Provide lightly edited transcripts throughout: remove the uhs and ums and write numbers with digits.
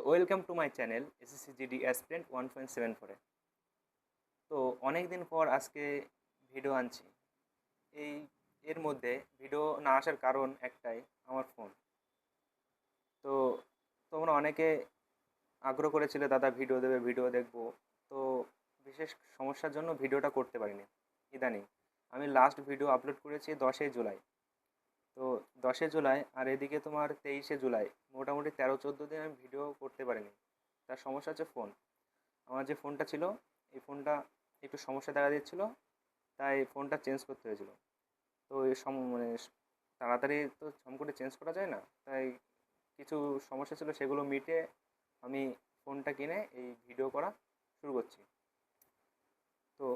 Welcome to my channel SSC GD aspirant 1.74 তো অনেক দিন পর আজকে ভিডিও আনছি। এই এর মধ্যে ভিডিও না আসার কারণ একটাই, আমার ফোন। তো তোমরা অনেকে আগ্রহ করেছিলে দাদা ভিডিও দেবে, ভিডিও দেখবো। তো বিশেষ সমস্যার জন্য ভিডিওটা করতে পারিনি ইদানিং। আমি লাস্ট ভিডিও আপলোড করেছি 10 জুলাই। তো 10 জুলাই আর এদিকে তোমার 23 জুলাই, মোটামুটি 13-14 দিন আমি ভিডিও করতে পারিনি। তার সমস্যা হচ্ছে ফোন। আমার যে ফোনটা ছিল, এই ফোনটা একটু সমস্যা দেখা দিচ্ছিলো, তাই ফোনটা চেঞ্জ করতে হয়েছিল। তো এই মানে তাড়াতাড়ি তো ছম করে চেঞ্জ করা যায় না, তাই কিছু সমস্যা ছিল, সেগুলো মিটিয়ে আমি ফোনটা কিনে এই ভিডিও করা শুরু করছি। তো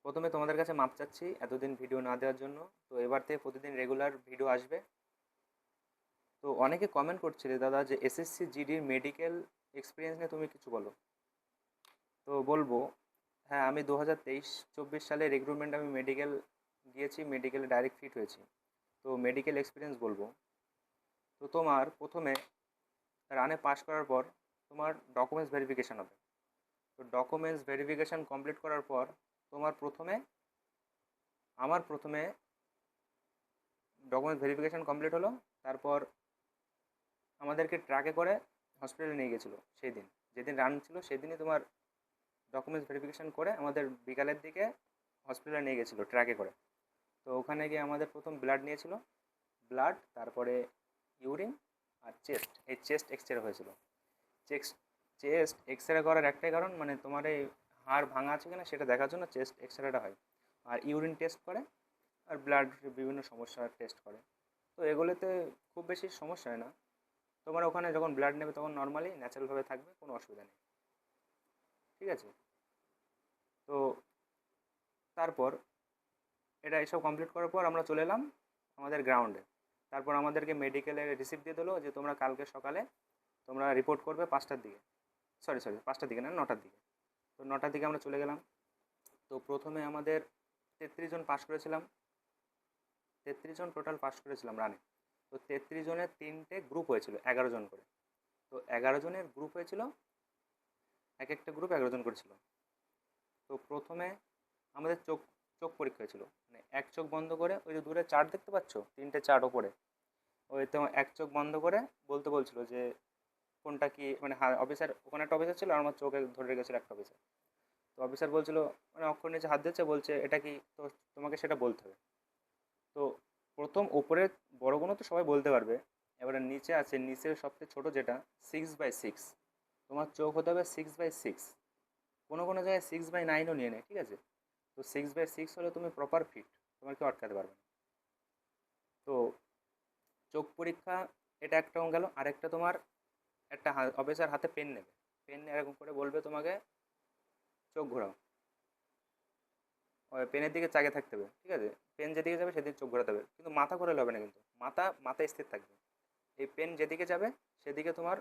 প্রথমে তোমাদের কাছে মাপ চাচ্ছি এতদিন ভিডিও না দেওয়ার জন্য। তো এবার থেকে প্রতিদিন রেগুলার ভিডিও আসবে। তো অনেকে কমেন্ট করছিলে দাদা যে এসএসসি জিডির মেডিকেল এক্সপিরিয়েন্স নিয়ে তুমি কিছু বলো। তো বলবো, হ্যাঁ, আমি 2023-24 সালে রিক্রুটমেন্ট আমি মেডিকেল গিয়েছি, মেডিকেলে ডাইরেক্ট ফিট হয়েছি। তো মেডিকেল এক্সপিরিয়েন্স বলবো। তো তোমার প্রথমে রানে পাস করার পর তোমার ডকুমেন্টস ভেরিফিকেশান হবে। তো ডকুমেন্টস ভেরিফিকেশান কমপ্লিট করার পর তোমার প্রথমে ডকুমেন্টস ভেরিফিকেশান কমপ্লিট হলো। তারপর আমাদেরকে ট্রাকে করে হসপিটালে নিয়ে গেছিলো। সেই দিন যেদিন রান ছিল সেদিনই তোমার ডকুমেন্টস ভেরিফিকেশান করে আমাদের বিকালের দিকে হসপিটালে নিয়ে গেছিলো ট্রাকে করে। তো ওখানে গিয়ে আমাদের প্রথম ব্লাড নিয়েছিল, ব্লাড, তারপরে ইউরিন আর চেস্ট। এই চেস্ট এক্স রে হয়েছিল। চেস্ট এক্স রে করার একটাই কারণ, মানে তোমার এই হাড় ভাঙা আছে কিনা সেটা দেখার জন্য চেস্ট এক্স রেটা হয়। আর ইউরিন টেস্ট করে, আর ব্লাড বিভিন্ন সমস্যার টেস্ট করে। তো এগুলোতে খুব বেশি সমস্যা হয় না। তোমার ওখানে যখন ব্লাড নেবে তখন নর্মালি ন্যাচারালভাবে থাকবে, কোনো অসুবিধা নেই। ঠিক আছে। তো তারপর এটা এসব কমপ্লিট করার পর আমরা চলে এলাম আমাদের গ্রাউন্ডে। তারপর আমাদেরকে মেডিকেলে রিসিপ্ট দিয়ে দিলো যে তোমরা কালকে সকালে তোমরা রিপোর্ট করবে 5টার দিকে। সরি 5টার দিকে না, 9টার দিকে। তো 9টার দিকে আমরা চলে গেলাম। তো প্রথমে আমাদের 33 জন পাস করেছিলাম, 33 জন টোটাল পাস করেছিলাম রানে। তো 33 জনের 3টে গ্রুপ হয়েছিল, 11 জন করে। তো 11 জনের গ্রুপ হয়েছিল, এক একটা গ্রুপ 11 জন করেছিল। তো প্রথমে আমাদের চোখ চোখ পরীক্ষা হয়েছিল, মানে এক চোখ বন্ধ করে, ওই যে দূরে চার্ট দেখতে পাচ্ছ, 3টে চার্ট ওপরে, ওই তো এক চোখ বন্ধ করে বলতে বলছিল যে কোনটা কি, মানে অফিসার, ওখানে একটা অফিসার ছিল আর আমার চোখে ধরে রেখেছিল একটা অফিসার। তো অফিসার বলছিল, মানে অক্ষর নিচে হাত দিচ্ছে, বলছে এটা কি, তো তোমাকে সেটা বলতে হবে। তো প্রথম ওপরে বড়গুলো তো সবাই বলতে পারবে, এবারে নিচে আছে, নিচের সবচেয়ে ছোটো যেটা 6/6, তোমার চোখ হতে হবে 6/6। কোনো কোনো জায়গায় 6/9ও নিয়ে নেয়, ঠিক আছে। তো 6/6 হলে তুমি প্রপার ফিট, তোমার কেউ আটকাতে পারবে না। তো চোখ পরীক্ষা এটা একটা গেল। আরেকটা তোমার একটা অফিসার হাতে পেন নেবে, পেন এরকম করে বলবে তোমাকে চোখ ঘোরাও, ওই পেনের দিকে চাগে থাকতে হবে, ঠিক আছে। পেন যেদিকে যাবে সেদিকে চোখ ঘোরাতে হবে, কিন্তু মাথা ঘোরালে হবে না, কিন্তু মাথা স্থির থাকবে। এই পেন যেদিকে যাবে সেদিকে তোমার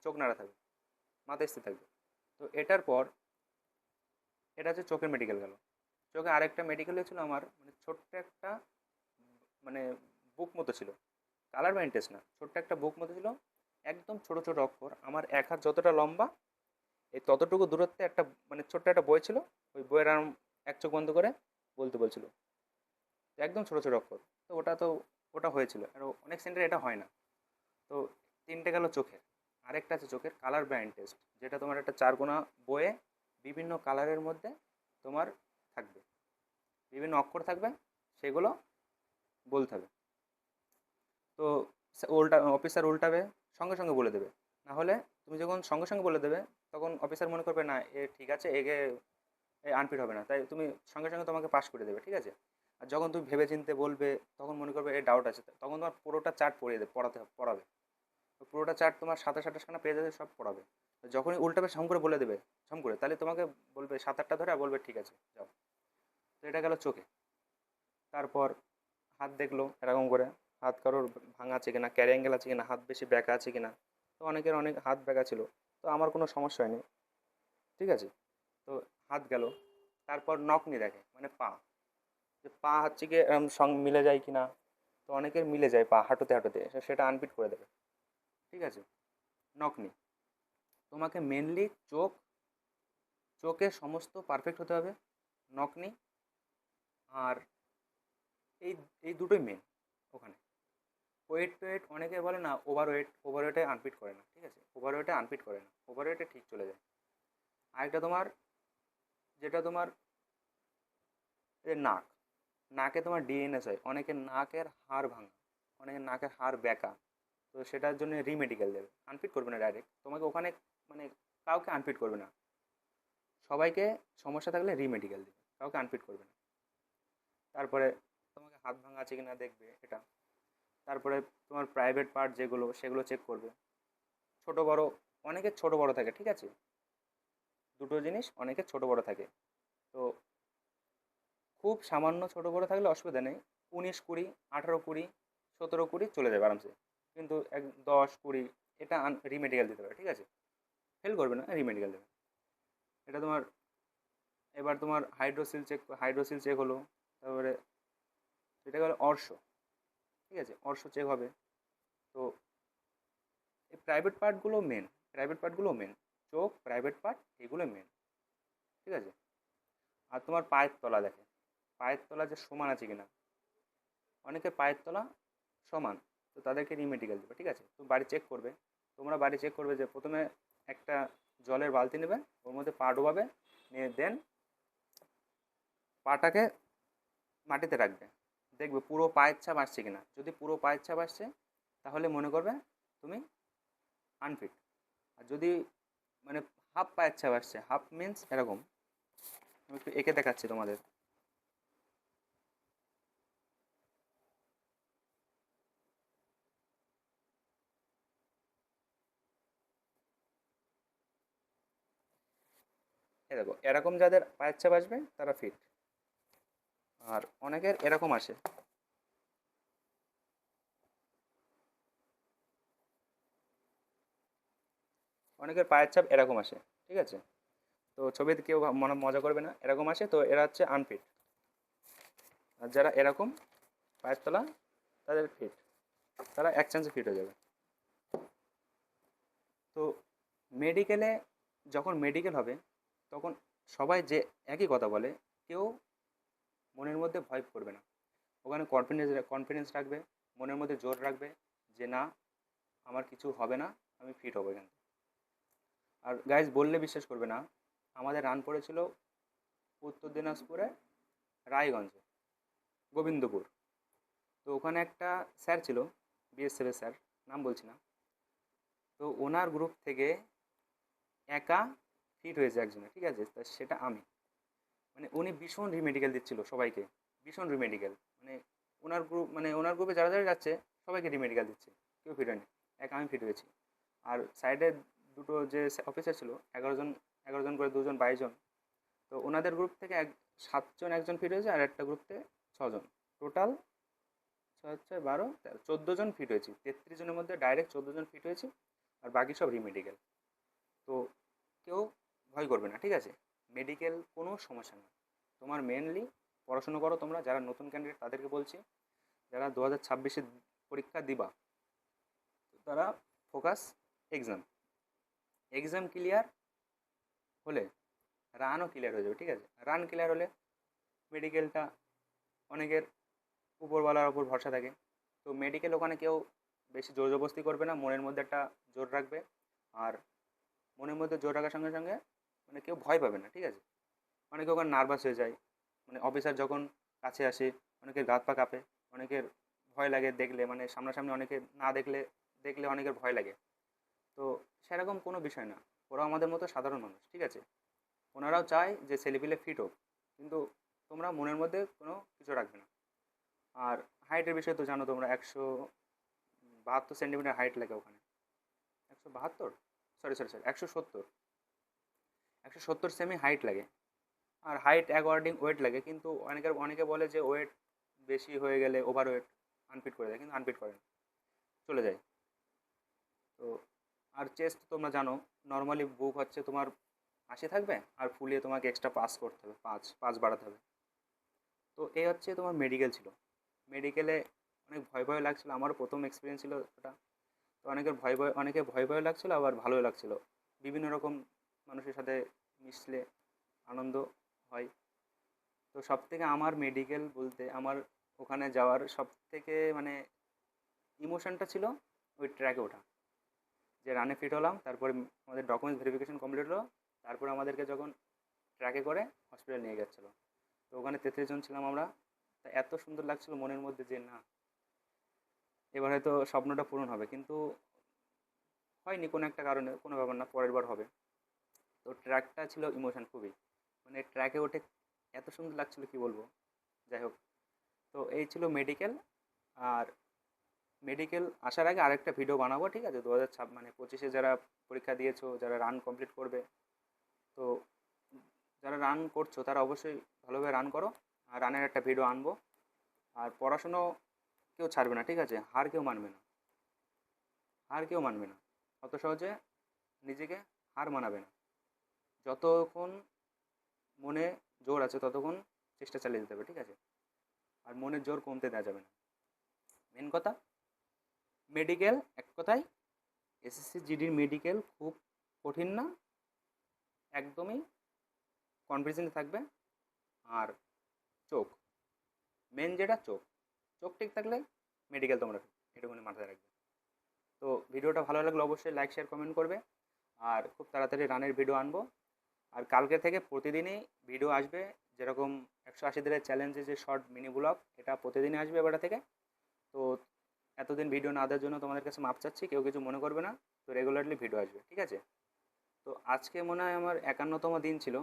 চোখ নাড়া থাকবে, মাথা স্থির থাকবে। তো এটার পর এটা হচ্ছে চোখের মেডিকেল গেল। চোখে আরেকটা মেডিকেল হয়েছিল আমার, মানে ছোট্ট একটা, মানে বুক মতো ছিল, কালার বা ইন্টারেস্ট না, ছোট্ট একটা বুক মতো ছিল, একদম ছোট ছোট অক্ষর, আমার এক হাত যতটা লম্বা এই ততটুকু দূরত্বে একটা, মানে ছোট্ট একটা বই ছিল। ওই বইয়ের এক চোখ বন্ধ করে বলতে বলছিল, একদম ছোট ছোট অক্ষর। তো ওটা হয়েছিল, আর অনেক সেন্টারে এটা হয় না। তো 3টে গেল চোখের। আরেকটা আছে চোখের কালার ব্লাইন্ড টেস্ট, যেটা তোমার একটা 4 কোনা বইয়ে বিভিন্ন কালারের মধ্যে তোমার থাকবে, বিভিন্ন অক্ষর থাকবে, সেগুলো বলতে হবে। তো অফিসার উল্টাবে, সঙ্গে সঙ্গে বলে দেবে। না হলে তুমি যখন সঙ্গে সঙ্গে বলে দেবে, তখন অফিসার মনে করবে না এ ঠিক আছে, এগে আনফিট হবে না, তাই তুমি সঙ্গে সঙ্গে তোমাকে পাস করে দেবে, ঠিক আছে। আর যখন তুমি ভেবে চিনতে বলবে, তখন মনে করবে এই ডাউট আছে, তখন তোমার পুরোটা চার্ট পড়িয়ে দেবে, পড়াবে। তো পুরোটা চার্ট তোমার 27-28খানা পেজ আছে, সব পড়াবে। তো যখনই উল্টাবে সম করে বলে দেবে, সম করে, তাহলে তোমাকে বলবে 7-8টা ধরে, আর বলবে ঠিক আছে যাও। তো এটা গেল চোখে। তারপর হাত দেখলো এরকম করে, হাত কারোর ভাঙা আছে কিনা, ক্যারি অ্যাঙ্গেল আছে কিনা, হাত বেশি ব্যাকা আছে কিনা। তো অনেকের অনেক হাত ব্যাকা ছিল, তো আমার কোনো সমস্যা হয়নি, ঠিক আছে। তো হাত গেল। তারপর নকনি দেখে, মানে পা, যে পা হচ্ছে গিয়ে সঙ্গে মিলে যায় কিনা। তো অনেকের মিলে যায় পা, হাঁটুতে হাঁটুতে, সেটা আনফিট করে দেবে, ঠিক আছে। নকনি। তোমাকে মেনলি চোখের সমস্ত পারফেক্ট হতে হবে, নকনি, আর এই এই দুটোই মেন ওখানে। ওয়েট অনেকে বলে না ওভারওয়েটে আনফিট করে না, ঠিক আছে, ওভারওয়েটে আনফিট করে না, ওভারওয়েটে ঠিক চলে যায়। আরেকটা তোমার যেটা তোমার নাকে তোমার ডিএনএস হয়, অনেকের নাকের হাড় ভাঙা, অনেকের নাকের হাড় ব্যাকা, তো সেটার জন্য রিমেডিকেল দেবে, আনফিট করবে না ডাইরেক্ট তোমাকে ওখানে, মানে কাউকে আনফিট করবে না, সবাইকে সমস্যা থাকলে রিমেডিকেল দেবে, কাউকে আনফিট করবে না। তারপরে তোমাকে হাত ভাঙা আছে কিনা দেখবে এটা। তারপরে তোমার প্রাইভেট পার্ট যেগুলো সেগুলো চেক করবে, ছোট বড়, অনেকের ছোট বড় থাকে, ঠিক আছে, দুটো জিনিস অনেকের ছোট বড় থাকে। তো খুব সামান্য ছোট বড় থাকলে অসুবিধা নেই, 19-20, 18-20, 17-20 চলে যাবে আরামসে। কিন্তু 10-20 এটা রিমেডিকেল দিতে পারে, ঠিক আছে, ফেল করবে না, রিমেডিকেল দেবে। এটা তোমার, এবার তোমার হাইড্রোসিল চেক হলো। তারপরে এটা গেলো অর্শ, ঠিক আছে, অর্শ চেক হবে। তো এই প্রাইভেট পার্টগুলো মেন, চোখ, প্রাইভেট পার্ট, এগুলো মেন, ঠিক আছে। আর তোমার পায়ের তলা দেখে, পায়ের তলা যে সমান আছে কিনা, অনেকে পায়ের তলা সমান, তো তাদেরকে রিমেডিকেল দেবে, ঠিক আছে। তো তোমরা বাড়ি চেক করবে যে প্রথমে একটা জলের বালতি নেবে, ওর মধ্যে পা ডোবাবে, নিয়ে দেন পাটাকে মাটিতে রাখবে, দেখবে পুরো পায়ের ছাপ আসছে কিনা। যদি পুরো পায়ের ছাপ আসছে তাহলে মনে করবে তুমি আনফিট। আর যদি মানে হাফ পায়ের ছাপ আসছে, হাফ মিন্স এরকম, আমি একটু এঁকে দেখাচ্ছি তোমাদের। এ দেখো, এরকম যাদের পায়ের ছাপ আসবে তারা ফিট, আর অনেকের এরকম আসে, অনেকের পায়ের ছাপ এরকম আসে, ঠিক আছে। তো ছবিতে কেউ মনে মজা করবে না, এরকম আসে, তো এরা হচ্ছে আনফিট। আর যারা এরকম পায়ের তলা, তাদের ফিট, তারা এক চান্সে ফিট হয়ে যাবে। তো মেডিকেলে, যখন মেডিকেল হবে তখন সবাই যে একই কথা বলে, কেউ মনের মধ্যে ভয় করবে না, ওখানে কনফিডেন্স রাখবে, মনের মধ্যে জোর রাখবে যে না, আমার কিছু হবে না, আমি ফিট হবো এখান থেকে। আর গাইজ বললে বিশ্বাস করবে না, আমাদের রান পড়েছিল উত্তর দিনাজপুরে, রায়গঞ্জে, গোবিন্দপুর। তো ওখানে একটা স্যার ছিল, বিএসএফের স্যার, নাম বলছি না। তো ওনার গ্রুপ থেকে একা ফিট হয়েছে একজনে, ঠিক আছে, তা সেটা আমি। মানে উনি ভীষণ রিমেডিকেল দিচ্ছিল সবাইকে, ভীষণ রিমেডিকেল, ওনার গ্রুপে যারা যারা যাচ্ছে সবাইকে রিমেডিকেল দিচ্ছে, কেউ ফিট হয়নি, আমি ফিট হয়েছি। আর সাইডে দুটো যে অফিসার ছিল, 11 জন, 11 জন করে 2 জন, 22 জন। তো ওনাদের গ্রুপ থেকে 7 জন, একজন ফিট হয়েছে, আর একটা গ্রুপ থেকে 6 জন, টোটাল 6, 6, 12, 13, 14 জন ফিট হয়েছি। 33 জনের মধ্যে ডাইরেক্ট 14 জন ফিট হয়েছি, আর বাকি সব রিমেডিকেল। তো কেউ ভয় করবে না, ঠিক আছে, মেডিকেল কোনো সমস্যা না। তোমার মেনলি পড়াশুনো করো, তোমরা যারা নতুন ক্যান্ডিডেট তাদেরকে বলছি, যারা 2026-এ পরীক্ষা দিবা, তারা ফোকাস এক্সাম, এক্সাম ক্লিয়ার হলে রানও ক্লিয়ার হয়ে যাবে, ঠিক আছে। রান ক্লিয়ার হলে মেডিকেলটা, অনেকের উপরওয়ালার ওপর ভরসা থাকে, তো মেডিকেল ওখানে কেউ বেশি জোর জবরদস্তি করবে না, মনের মধ্যে একটা জোর রাখবে। আর মনের মধ্যে জোর রাখার সঙ্গে সঙ্গে মানে কেউ ভয় পাবে না, ঠিক আছে। অনেকে ওখানে নার্ভাস হয়ে যায়, মানে অফিসার যখন কাছে আসে, অনেকের গাত পা কাঁপে, অনেকের ভয় লাগে দেখলে, মানে সামনাসামনি অনেকে না দেখলে, অনেকের ভয় লাগে। তো সেরকম কোনো বিষয় না, ওরা আমাদের মতো সাধারণ মানুষ, ঠিক আছে। ওনারাও চায় যে ছেলেপিলে ফিট হোক, কিন্তু তোমরা মনের মধ্যে কোনো কিছু রাখবে না। আর হাইটের বিষয় তো জানো তোমরা, 172 সেন্টিমিটার হাইট লাগে ওখানে, 172, সরি 170 সেমি হাইট লাগে। আর হাইট অ্যাকর্ডিং ওয়েট লাগে, কিন্তু অনেকে বলে যে ওয়েট বেশি হয়ে গেলে ওভার ওয়েট আনফিট করে দেয়, কিন্তু আনফিট করে না, চলে যায়। তো আর চেস্ট তোমরা জানো, নর্মালি বুক হচ্ছে তোমার 80 থাকবে, আর ফুলিয়ে তোমাকে এক্সট্রা পাস করতে হবে, পাঁচ বাড়াতে হবে। তো এই হচ্ছে তোমার মেডিকেল ছিল। মেডিকেলে অনেক ভয় ভয় লাগছিলো, আমারও প্রথম এক্সপিরিয়েন্স ছিল ওটা। তো অনেকে ভয় ভয় লাগছিলো, আবার ভালোই লাগছিলো। বিভিন্ন রকম মানুষের সাথে মিশলে আনন্দ হয়। তো সবথেকে আমার মেডিকেল বলতে আমার ওখানে যাওয়ার সবথেকে মানে ইমোশনটা ছিল ওই ট্র্যাকে ওঠা। যে রানে ফিট হলাম, তারপরে আমাদের ডকুমেন্টস ভেরিফিকেশন কমপ্লিট হলো, তারপরে আমাদেরকে যখন ট্র্যাকে করে হসপিটাল নিয়ে যাচ্ছিলো, তো ওখানে 33 জন ছিলাম আমরা। তা এত সুন্দর লাগছিল মনের মধ্যে যে না, এবার হয়তো স্বপ্নটা পূরণ হবে, কিন্তু হয়নি কোনো একটা কারণে। কোনো ব্যাপার না, পরের বার হবে। তো ট্র্যাকটা ছিল ইমোশন খুবই, মানে ট্র্যাকে ওঠে এত সুন্দর লাগছিল কি বলবো। যাই হোক, তো এই ছিল মেডিকেল। আর মেডিকেল আসার আগে আরেকটা ভিডিও বানাবো, ঠিক আছে? 25-এ যারা পরীক্ষা দিয়েছো, যারা রান কমপ্লিট করবে, তো যারা রান করছো তারা অবশ্যই ভালোভাবে রান করো, আর রানের একটা ভিডিও আনবো। আর পড়াশুনো কেউ ছাড়বে না, ঠিক আছে? হার কেউ মানবে না অত সহজে। নিজেকে হার মানাবে না। যতক্ষণ মনে জোর আছে ততক্ষণ চেষ্টা চালিয়ে যেতে হবে, ঠিক আছে? আর মনের জোর কমতে দেওয়া যাবে না। মেন কথা, মেডিকেল এক কথায়, এসএসসি জিডির মেডিকেল খুব কঠিন না, একদমই কনফিডেন্ট থাকবে। আর চোখ, মেন যেটা চোখ, চোখ ঠিক থাকলে মেডিকেল তোমরা এটুকুনি মাথায় রাখবে। তো ভিডিওটা ভালো লাগলে অবশ্যই লাইক শেয়ার কমেন্ট করবে। আর খুব তাড়াতাড়ি রানের ভিডিও আনবো। আর কালকে থেকে প্রতিদিনই ভিডিও আসবে, যেরকম 180 দিনের চ্যালেঞ্জে যে শর্ট মিনি ব্লগ, এটা প্রতিদিনই আসবে এবারে থেকে। তো এতদিন ভিডিও না দেওয়ার জন্য তোমাদের কাছে মাপ চাচ্ছি, কেউ কিছু মনে করবে না। তো রেগুলারলি ভিডিও আসবে, ঠিক আছে? তো আজকে মনে হয় আমার 51তম দিন ছিল।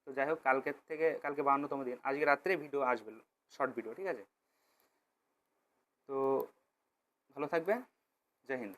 তো যাই হোক, কালকে 52তম দিন, আজকে রাত্রে ভিডিও আসবে, শর্ট ভিডিও, ঠিক আছে? তো ভালো থাকবে। জয় হিন্দ।